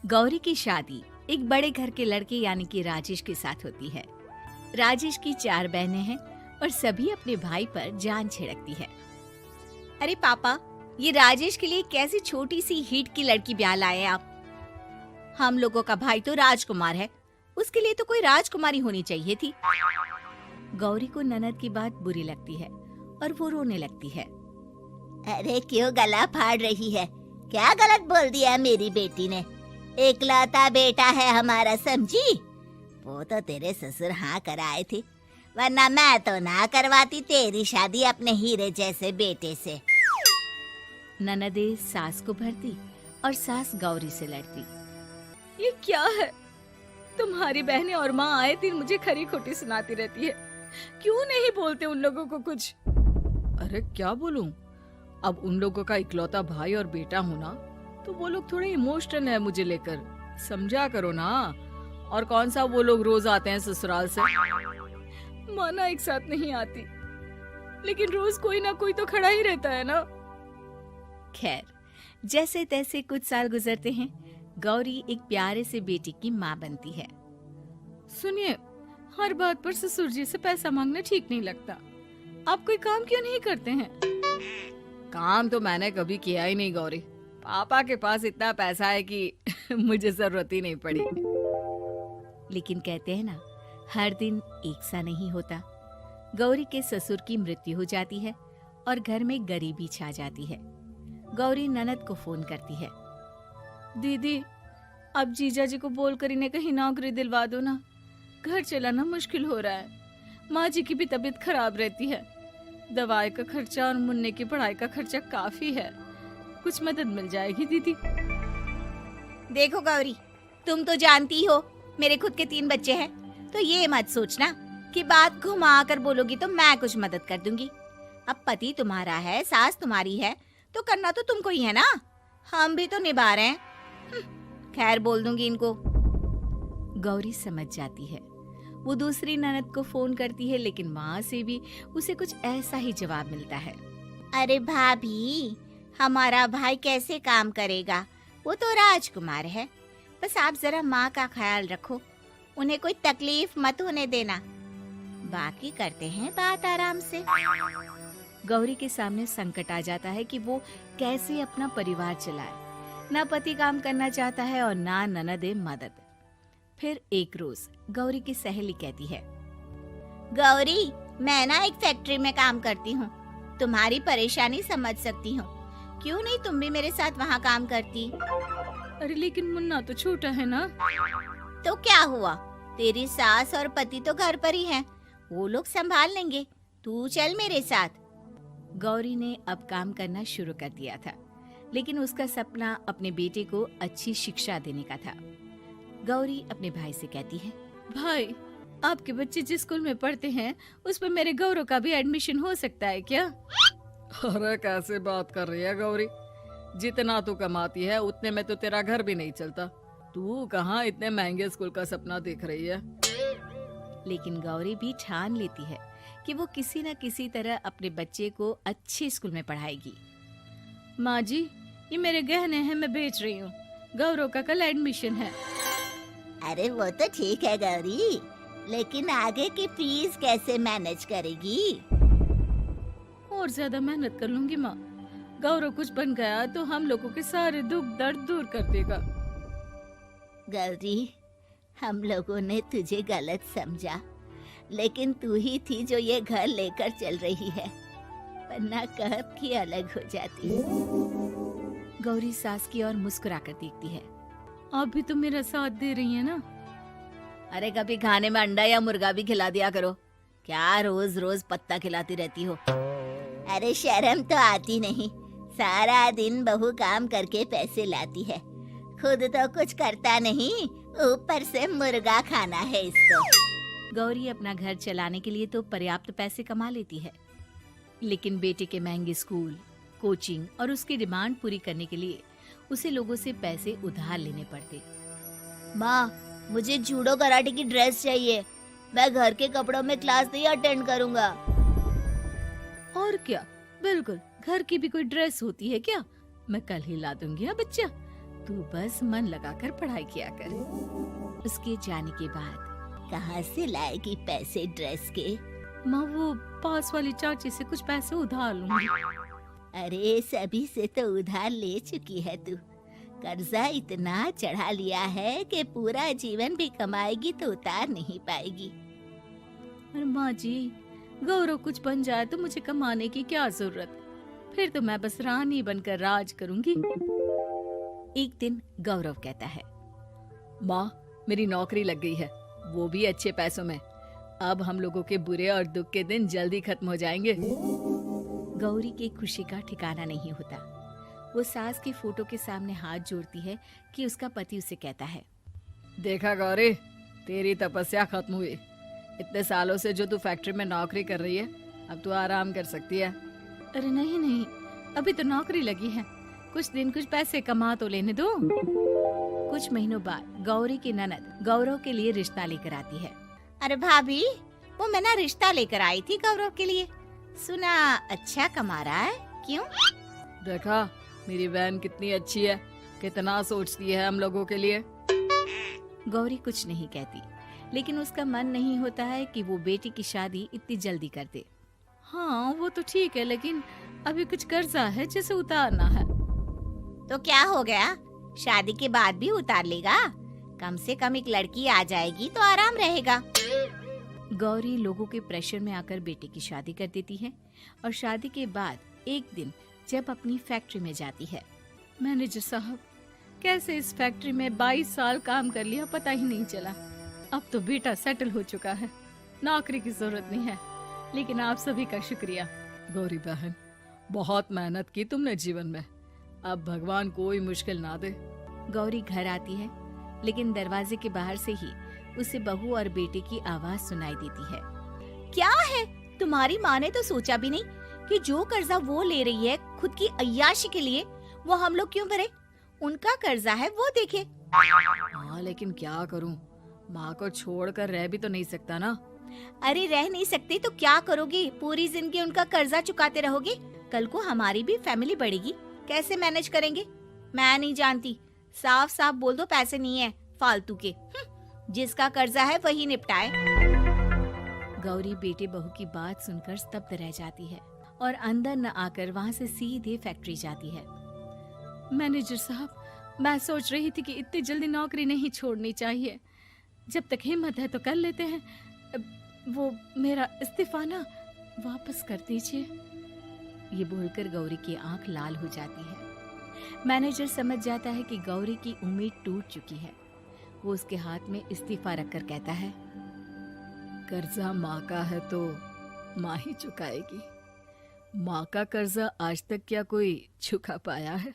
गौरी की शादी एक बड़े घर के लड़के यानी कि राजेश के साथ होती है। राजेश की 4 बहनें हैं और सभी अपने भाई पर जान छिड़कती है। अरे पापा, ये राजेश के लिए कैसी छोटी सी हिट की लड़की ब्याह लाए आप? हम लोगों का भाई तो राजकुमार है, उसके लिए तो कोई राजकुमारी होनी चाहिए थी। गौरी को ननद की बात बुरी लगती है और वो रोने लगती है। अरे क्यों गला फाड़ रही है? क्या गलत बोल दिया मेरी बेटी ने? एकलौता बेटा है हमारा, समझी? वो तो तेरे ससुर हाँ कराए थे, वरना मैं तो ना करवाती तेरी शादी अपने हीरे जैसे बेटे से। ननदे सास को भरती और सास गौरी से लड़ती। ये क्या है? तुम्हारी बहनें और माँ आए दिन मुझे खरी खोटी सुनाती रहती है। क्यों नहीं बोलते उन लोगों को कुछ? अरे क्या बोलूं? अब उन लोगों का इकलौता भाई और बेटा होना, तो वो लोग थोड़े इमोशनल है मुझे लेकर, समझा करो ना। और कौन सा वो लोग रोज आते हैं ससुराल से? माना एक साथ नहीं आती, लेकिन रोज कोई ना कोई तो खड़ा ही रहता है ना। खैर, जैसे तैसे कुछ साल गुजरते हैं। गौरी एक प्यारे से बेटी की माँ बनती है। सुनिए, हर बात पर ससुर जी से पैसा मांगना ठीक नहीं लगता। आप कोई काम क्यों नहीं करते हैं? काम तो मैंने कभी किया ही नहीं गौरी। पापा के पास इतना पैसा है कि मुझे जरूरत ही नहीं पड़ी। लेकिन कहते हैं ना, हर दिन एक सा नहीं होता। गौरी के ससुर की मृत्यु हो जाती है और घर में गरीबी छा जाती है। गौरी ननद को फोन करती है। दीदी, अब जीजा जी को बोलकर इन्हें कहीं नौकरी दिलवा दो ना। घर चलाना मुश्किल हो रहा है। माँ जी की भी तबीयत खराब रहती है। दवाई का खर्चा और मुन्ने की पढ़ाई का खर्चा काफी है। कुछ मदद मिल जाएगी दीदी। देखो गौरी, तुम तो जानती हो मेरे खुद के 3 बच्चे हैं, तो ये मत सोचना कि बात घुमा कर बोलोगी तो मैं कुछ मदद कर दूंगी। अब पति तुम्हारा है, सास तुम्हारी है, तो करना तो तुमको ही है ना। हम भी तो निभा रहे हैं। खैर, बोल दूंगी इनको। गौरी समझ जाती है। वो दूसरी ननद को फोन करती है, लेकिन माँ से भी उसे कुछ ऐसा ही जवाब मिलता है। अरे भाभी, हमारा भाई कैसे काम करेगा? वो तो राजकुमार है। बस आप जरा माँ का ख्याल रखो, उन्हें कोई तकलीफ मत होने देना। बाकी करते हैं बात आराम से। गौरी के सामने संकट आ जाता है कि वो कैसे अपना परिवार चलाए। ना पति काम करना चाहता है और ना ननदे मदद। फिर एक रोज गौरी की सहेली कहती है, गौरी, मैं ना एक फैक्ट्री में काम करती हूँ, तुम्हारी परेशानी समझ सकती हूँ। क्यों नहीं तुम भी मेरे साथ वहाँ काम करती? अरे लेकिन मुन्ना तो छोटा है ना। तो क्या हुआ, तेरी सास और पति तो घर पर ही हैं, वो लोग संभाल लेंगे। तू चल मेरे साथ। गौरी ने अब काम करना शुरू कर दिया था, लेकिन उसका सपना अपने बेटे को अच्छी शिक्षा देने का था। गौरी अपने भाई से कहती है, भाई, आपके बच्चे जिस स्कूल में पढ़ते हैं उस पर मेरे गौरव का भी एडमिशन हो सकता है क्या? अरे कैसे बात कर रही है गौरी? जितना तू कमाती है उतने में तो तेरा घर भी नहीं चलता। तू कहाँ इतने महंगे स्कूल का सपना देख रही है? लेकिन गौरी भी ठान लेती है कि वो किसी न किसी तरह अपने बच्चे को अच्छे स्कूल में पढ़ाएगी। माँ जी, ये मेरे गहने हैं, मैं बेच रही हूँ। गौरव का कल एडमिशन है। अरे वो तो ठीक है गौरी, लेकिन आगे की फीस कैसे मैनेज करेगी? और ज्यादा मेहनत कर लूंगी माँ। गौरव कुछ बन गया तो हम लोगों के सारे दुख दर्द दूर कर देगा। गौरी, हम लोगों ने तुझे गलत समझा, लेकिन तू ही थी जो ये घर लेकर चल रही है, वरना कब की अलग हो जाती। गौरी सास की ओर मुस्कुराकर देखती है। आप भी तो मेरा साथ दे रही है ना। अरे कभी खाने में अंडा या मुर्गा भी खिला दिया करो। क्या रोज रोज पत्ता खिलाती रहती हो? अरे शर्म तो आती नहीं, सारा दिन बहू काम करके पैसे लाती है, खुद तो कुछ करता नहीं, ऊपर से मुर्गा खाना है इसको। गौरी अपना घर चलाने के लिए तो पर्याप्त पैसे कमा लेती है, लेकिन बेटे के महंगे स्कूल, कोचिंग और उसकी डिमांड पूरी करने के लिए उसे लोगों से पैसे उधार लेने पड़ते। माँ, मुझे जूडो कराटे की ड्रेस चाहिए, मैं घर के कपड़ों में क्लास नहीं अटेंड करूँगा। और क्या, बिल्कुल, घर की भी कोई ड्रेस होती है क्या? मैं कल ही ला दूंगी। हाँ बच्चा, तू बस मन लगाकर पढ़ाई किया कर। उसके जाने के बाद कहाँ से लाएगी पैसे ड्रेस के? माँ वो पास वाली चाची से कुछ पैसे उधार लूंगी। अरे सभी से तो उधार ले चुकी है तू। कर्जा इतना चढ़ा लिया है कि पूरा जीवन भी कमाएगी तो उतार नहीं पाएगी। अरे माँ जी, गौरव कुछ बन जाए तो मुझे कमाने की क्या जरूरत, फिर तो मैं बस रानी बनकर राज करूंगी। एक दिन गौरव कहता है, माँ मेरी नौकरी लग गई है, वो भी अच्छे पैसों में। अब हम लोगों के बुरे और दुख के दिन जल्दी खत्म हो जाएंगे। गौरी की खुशी का ठिकाना नहीं होता। वो सास की फोटो के सामने हाथ जोड़ती है कि उसका पति उसे कहता है, देखा गौरी, तेरी तपस्या खत्म हुई। इतने सालों से जो तू फैक्ट्री में नौकरी कर रही है, अब तू आराम कर सकती है। अरे नहीं नहीं, अभी तो नौकरी लगी है, कुछ दिन कुछ पैसे कमा तो लेने दो। कुछ महीनों बाद गौरी की ननद गौरव के लिए रिश्ता लेकर आती है। अरे भाभी, वो मैं ना रिश्ता लेकर आई थी गौरव के लिए। सुना अच्छा कमा रहा है, क्यों? देखा मेरी बहन कितनी अच्छी है, कितना सोचती है हम लोगों के लिए। गौरी कुछ नहीं कहती, लेकिन उसका मन नहीं होता है कि वो बेटी की शादी इतनी जल्दी कर दे। हाँ वो तो ठीक है, लेकिन अभी कुछ कर्जा है जिसे उतारना है। तो क्या हो गया, शादी के बाद भी उतार लेगा। कम से कम एक लड़की आ जाएगी तो आराम रहेगा। गौरी लोगों के प्रेशर में आकर बेटे की शादी कर देती है और शादी के बाद एक दिन जब अपनी फैक्ट्री में जाती है। मैनेजर साहब, कैसे इस फैक्ट्री में 22 साल काम कर लिया पता ही नहीं चला। अब तो बेटा सेटल हो चुका है, नौकरी की जरूरत नहीं है, लेकिन आप सभी का शुक्रिया। गौरी बहन, बहुत मेहनत की तुमने जीवन में, अब भगवान कोई मुश्किल ना दे। गौरी घर आती है, लेकिन दरवाजे के बाहर से ही उसे बहू और बेटे की आवाज सुनाई देती है। क्या है, तुम्हारी माँ ने तो सोचा भी नहीं कि जो कर्जा वो ले रही है खुद की अय्याशी के लिए, वो हम लोग क्यों भरे? उनका कर्जा है वो देखे। हाँ लेकिन क्या करूँ, माँ को छोड़कर रह भी तो नहीं सकता ना। अरे रह नहीं सकते तो क्या करोगी? पूरी जिंदगी उनका कर्जा चुकाते रहोगे? कल को हमारी भी फैमिली बढ़ेगी, कैसे मैनेज करेंगे? मैं नहीं जानती, साफ साफ बोल दो पैसे नहीं है फालतू के। जिसका कर्जा है वही निपटाए। गौरी बेटे बहू की बात सुनकर स्तब्ध रह जाती है और अंदर न आकर वहाँ से सीधे फैक्ट्री जाती है। मैनेजर साहब, मैं सोच रही थी कि इतनी जल्दी नौकरी नहीं छोड़नी चाहिए, जब तक हिम्मत है तो कर लेते हैं। वो मेरा इस्तीफा ना वापस कर दीजिए। ये बोलकर गौरी की आंख लाल हो जाती है। मैनेजर समझ जाता है कि गौरी की उम्मीद टूट चुकी है। वो उसके हाथ में इस्तीफा रखकर कहता है, कर्जा माँ का है तो माँ ही चुकाएगी। माँ का कर्जा आज तक क्या कोई चुका पाया है?